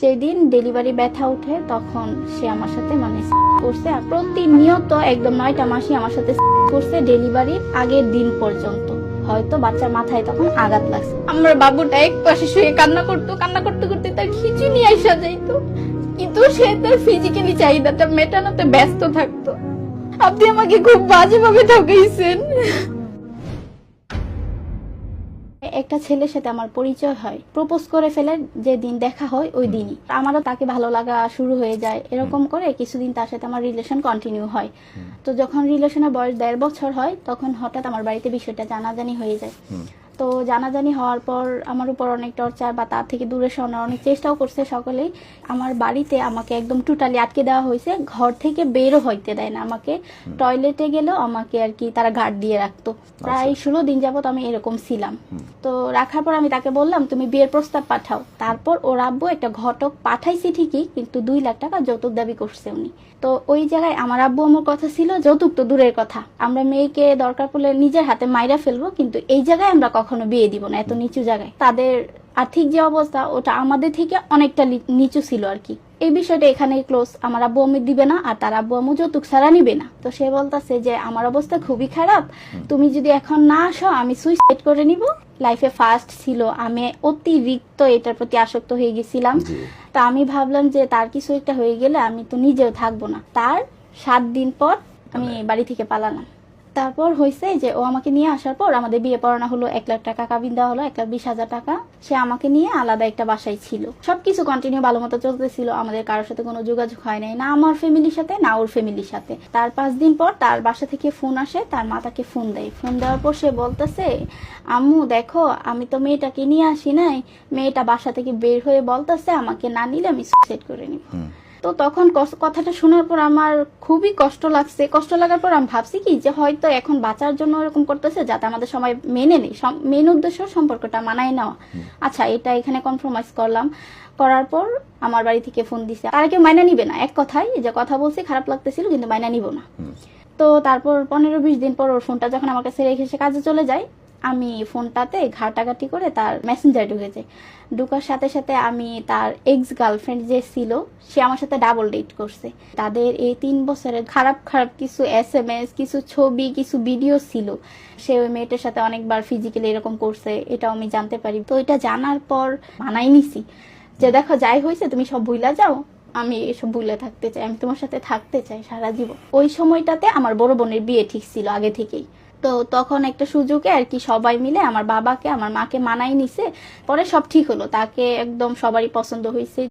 যেদিন ডেলিভারি ব্যথা উঠে তখন সে আমার সাথে করছে, আর প্রতিনিয়ত একদম 9টা মাসই আমার সাথে করছে ডেলিভারির আগের দিন পর্যন্ত। হয়তো বাচ্চার মাথায় তখন আঘাত লাগছে। আমার বাবুটা এক পাশে শুয়ে কান্না করতে করতে তার খিচুনি আইসা যাইতো, কিন্তু সে তার ফিজিক্যালি চাহিদাটা মেটানোতে ব্যস্ত থাকতো। আপনি আমাকে খুব বাজেভাবে ঠকাইছেন। একটা ছেলের সাথে আমার পরিচয় হয়, প্রপোজ করে ফেলে যেদিন দেখা হয় ওই দিনই আমারও তাকে ভালো লাগা শুরু হয়ে যায়। এরকম করে কিছুদিন তার সাথে আমার রিলেশন কন্টিনিউ হয়। তো যখন রিলেশনের বয়স 1.5 বছর হয় তখন হঠাৎ আমার বাড়িতে বিষয়টা জানাজানি হয়ে যায়। তো জানাজানি হওয়ার পর আমার উপর অনেক টর্চার বা তার থেকে দূরে সরানোর অনেক চেষ্টাও করছে সকলেই। আমার বাড়িতে আমাকে একদম টোটালি আটকে দেওয়া হয়েছে, ঘর থেকে বেরও হইতে দেয় না আমাকে। টয়লেটে গেলেও আমাকে আর কি তারা গার্ড দিয়ে রাখতো। প্রায় 16 দিন যাবত আমি এরকম ছিলাম। তো রাখার পর আমি তাকে বললাম তুমি বিয়ের প্রস্তাব পাঠাও। তারপর ওর আব্বু একটা ঘটক পাঠাইছি ঠিকই, কিন্তু 2 লাখ টাকা যৌতুক দাবি করছে উনি। তো ওই জায়গায় আমার আব্বু আমার কথা ছিল যৌতুক তো দূরের কথা, আমরা মেয়েকে দরকার পড়লে নিজের হাতে মাইরা ফেলবো, কিন্তু এই জায়গায় আমরা কখনো বিয়ে দিব না, এত নিচু জায়গায়। তাদের আর্থিক যে অবস্থা ওটা আমাদের থেকে অনেকটা নিচু ছিল আর কি। এই বিষয়টা এখানে ক্লোজ, আমার আব্বু আম্মু দিবে না আর তার আব্বু আম্মু যৌতুক ছাড়া নিবে না। তো সে বলতেছে যে আমার অবস্থা খুবই খারাপ, তুমি যদি এখন না আসো আমি সুইসাইড করে নিব। লাইফে ফার্স্ট ছিল, আমি অতিরিক্ত এটার প্রতি আসক্ত হয়ে গেছিলাম। তা আমি ভাবলাম যে তার কিছু একটা হয়ে গেলে আমি তো নিজেও থাকবো না। তার 7 দিন পর আমি বাড়ি থেকে পালালাম। তারপর হয়েছে যে ও আমাকে নিয়ে আসার পর আমাদের বিয়ে পড়ানো হলো, 1 লাখ টাকা কাবিন দেওয়া হলো, 1,20,000 টাকা। সে আমাকে নিয়ে আলাদা একটা বাসায় ছিল, সবকিছু কন্টিনিউ ভালো মতো চলতেছিল, আমাদের কারোর সাথে কোনো যোগাযোগ হয় নাই, না আমার ফ্যামিলির সাথে না ওর ফ্যামিলির সাথে। তার 5 দিন পর তার বাসা থেকে ফোন আসে, তার মা তাকে ফোন দেয়। ফোন দেওয়ার পর সে বলতেছে আম্মু দেখো আমি তো মেয়েটাকে নিয়ে আসি নাই, মেয়েটা বাসা থেকে বের হয়ে বলতেছে আমাকে না নিলে আমি সুইসাইড করে নিব। তো তখন কথাটা শোনার পর আমার খুবই কষ্ট লাগছে। কষ্ট লাগার পর আমি ভাবছি কি যে হয়তো এখন বাঁচার জন্য এরকম করতেছে যাতে আমাদের সবাই মেনে নেই, মেন উদ্দেশ্য সম্পর্কটা মানায় নেওয়া। আচ্ছা এটা এখানে কম্প্রোমাইজ করলাম। করার পর আমার বাড়ি থেকে ফোন দিছে, তারা কেউ মাইনা নিবে না, এক কথায় যে কথা বলছি খারাপ লাগতেছিল কিন্তু মাইনা নিব না। তো তারপর 15-20 দিন পর ওর ফোনটা যখন আমার কাছে রেখে সে কাজে চলে যায়, আমি ফোনটাতে ঘাটাঘাটি করে তার মেসেঞ্জার ঢুকে যাই। ঢুকার সাথে সাথে আমি তার এক্স গার্লফ্রেন্ড যে ছিল সে আমার সাথে ডাবল ডেট করছে। তাদের এই 3 বছরের খারাপ কিছু SMS, কিছু ছবি, কিছু ভিডিও ছিল। সে ওই মেয়েটার সাথে অনেকবার ফিজিক্যালি এরকম করছে, এটাও আমি জানতে পারি। তো এটা জানার পর মানাই নিছি যে দেখো যাই হয়েছে তুমি সব ভুলা যাও, আমি এসব ভুলে থাকতে চাই, আমি তোমার সাথে থাকতে চাই সারা জীবন। ওই সময়টাতে আমার বড় বোনের বিয়ে ঠিক ছিল আগে থেকেই। তো তখন একটা সুযোগে আর কি সবাই মিলে আমার বাবাকে আমার মাকে মানাই নিছে। পরে সব ঠিক হলো, তাকে একদম সবারই পছন্দ হয়েছে।